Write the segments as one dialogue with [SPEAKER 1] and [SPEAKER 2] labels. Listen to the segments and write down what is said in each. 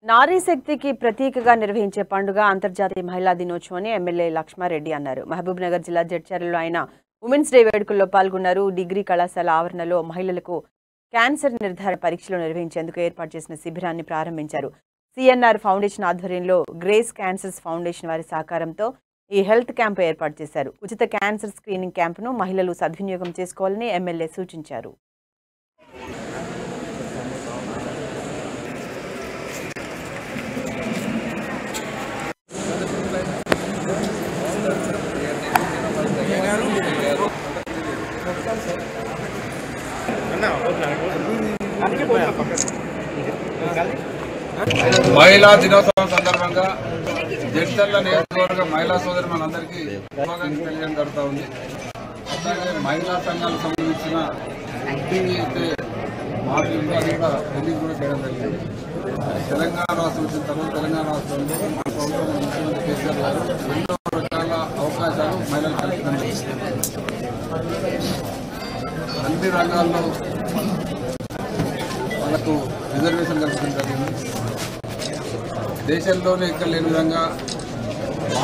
[SPEAKER 1] నారీ శక్తికి ప్రతీకగా నిర్వహించే పండుగ అంతర్జాతీయ మహిళా దినోత్సవం అని ఎమ్మెల్యే లక్ష్మారెడ్డి అన్నారు. మహబూబ్ నగర్ జిల్లా జడ్చర్లలో ఆయన ఉమెన్స్ డే వేడుకల్లో పాల్గొన్నారు. డిగ్రీ కళాశాల ఆవరణలో మహిళలకు క్యాన్సర్ నిర్ధారణ పరీక్షలు నిర్వహించేందుకు ఏర్పాటు చేసిన శిబిరాన్ని ప్రారంభించారు. సిఎన్ఆర్ ఫౌండేషన్ ఆధ్వర్యంలో గ్రేస్ క్యాన్సర్స్ ఫౌండేషన్ వారి సహకారంతో ఈ హెల్త్ క్యాంపు ఏర్పాటు చేశారు. ఉచిత క్యాన్సర్ స్క్రీనింగ్ క్యాంపును మహిళలు సద్వినియోగం చేసుకోవాలని ఎమ్మెల్యే సూచించారు.
[SPEAKER 2] మహిళా దినోత్సవం సందర్భంగా జడ్చర్ల నియోజకవర్గ మహిళా సోదరి మనందరికీ శుభాకాంక్షలు తెలియడం జరుగుతూ ఉంది. అలాగే మహిళా సంఘాలకు సంబంధించిన అయితే మార్పులు అది కూడా రిలీజ్ కూడా చేయడం జరిగింది. తెలంగాణ రాష్ట్రం వచ్చిన తర్వాత తెలంగాణ రాష్ట్రంలో మన ప్రభుత్వం ముఖ్యమంత్రి కేసీఆర్ గారు ఎన్నో రకాల అవకాశాలు మహిళలకు కల్పించడం అన్ని రంగాల్లో వాళ్ళకు రిజర్వేషన్ కల్పించడం జరిగింది. దేశంలోనే ఇక్కడ లేని విధంగా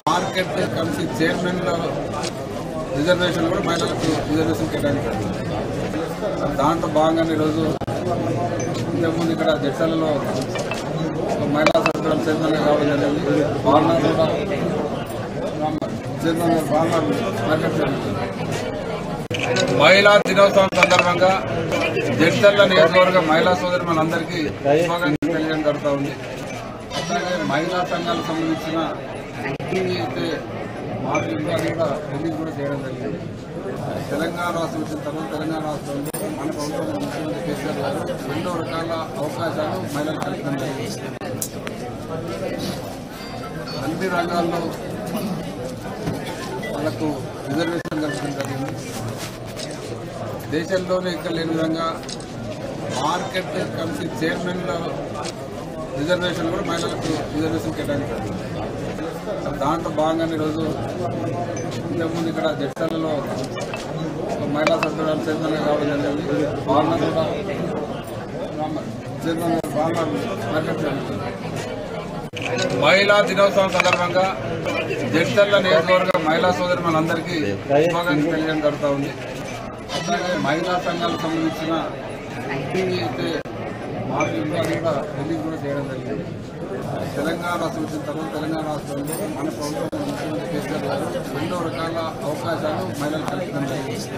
[SPEAKER 2] మార్కెట్ కమిటీ చైర్మన్ల రిజర్వేషన్ కూడా మహిళలకు రిజర్వేషన్ కేటాయించారు. దాంట్లో భాగంగానే ఈరోజు ఇంతకుముందు ఇక్కడ జడ్చర్లలో మహిళా సభ్యులు చైర్మన్గా కావడం జరిగింది. బాలనాథ్ కూడా చైర్మన్ మార్కెట్ మహిళా దినోత్సవం సందర్భంగా జడ్చర్ల నియోజకవర్గ మహిళా సోదరి మనందరికీ శుభాకాంక్షలు తెలియడం జరుగుతూ ఉంది. అలాగే మహిళా సంఘాలకు సంబంధించిన అయితే మార్పులు అది కూడా రిలీజ్ కూడా చేయడం జరిగింది. తెలంగాణ రాష్ట్రం వచ్చిన తర్వాత తెలంగాణ రాష్ట్రంలో మన ప్రభుత్వం ముఖ్యమంత్రి కేసీఆర్ గారు ఎన్నో రకాల అవకాశాలు మహిళలకు కల్పించడం జరిగింది. అన్ని రంగాల్లో వాళ్ళకు రిజర్వేషన్ కల్పించడం జరిగింది. దేశంలోనే ఇక్కడ లేని విధంగా మార్కెట్ కమిటీ చైర్మన్ల రిజర్వేషన్ కూడా మహిళలకు రిజర్వేషన్ కేటాయించారు. దాంట్లో భాగంగానే ఈరోజు ఇంతకుముందు ఇక్కడ జడ్చర్లలో మహిళా సభ్యులు చైర్మన్గా కావడం జరిగింది. బాలనాథ్ కూడా చైర్మన్ మార్కెట్ మహిళా దినోత్సవం సందర్భంగా జడ్చర్ల నియోజకవర్గ మహిళా సోదరి మనందరికీ శుభాకాంక్షలు తెలియడం జరుగుతూ ఉంది. అలాగే మహిళా సంఘాలకు సంబంధించిన అయితే మార్పులు అది కూడా రిలీజ్ కూడా చేయడం జరిగింది. తెలంగాణ రాష్ట్రం వచ్చిన తర్వాత తెలంగాణ రాష్ట్రంలో మన ప్రభుత్వం ముఖ్యమంత్రి కేసీఆర్ గారు ఎన్నో రకాల అవకాశాలు మహిళలకు కల్పించడం జరిగింది.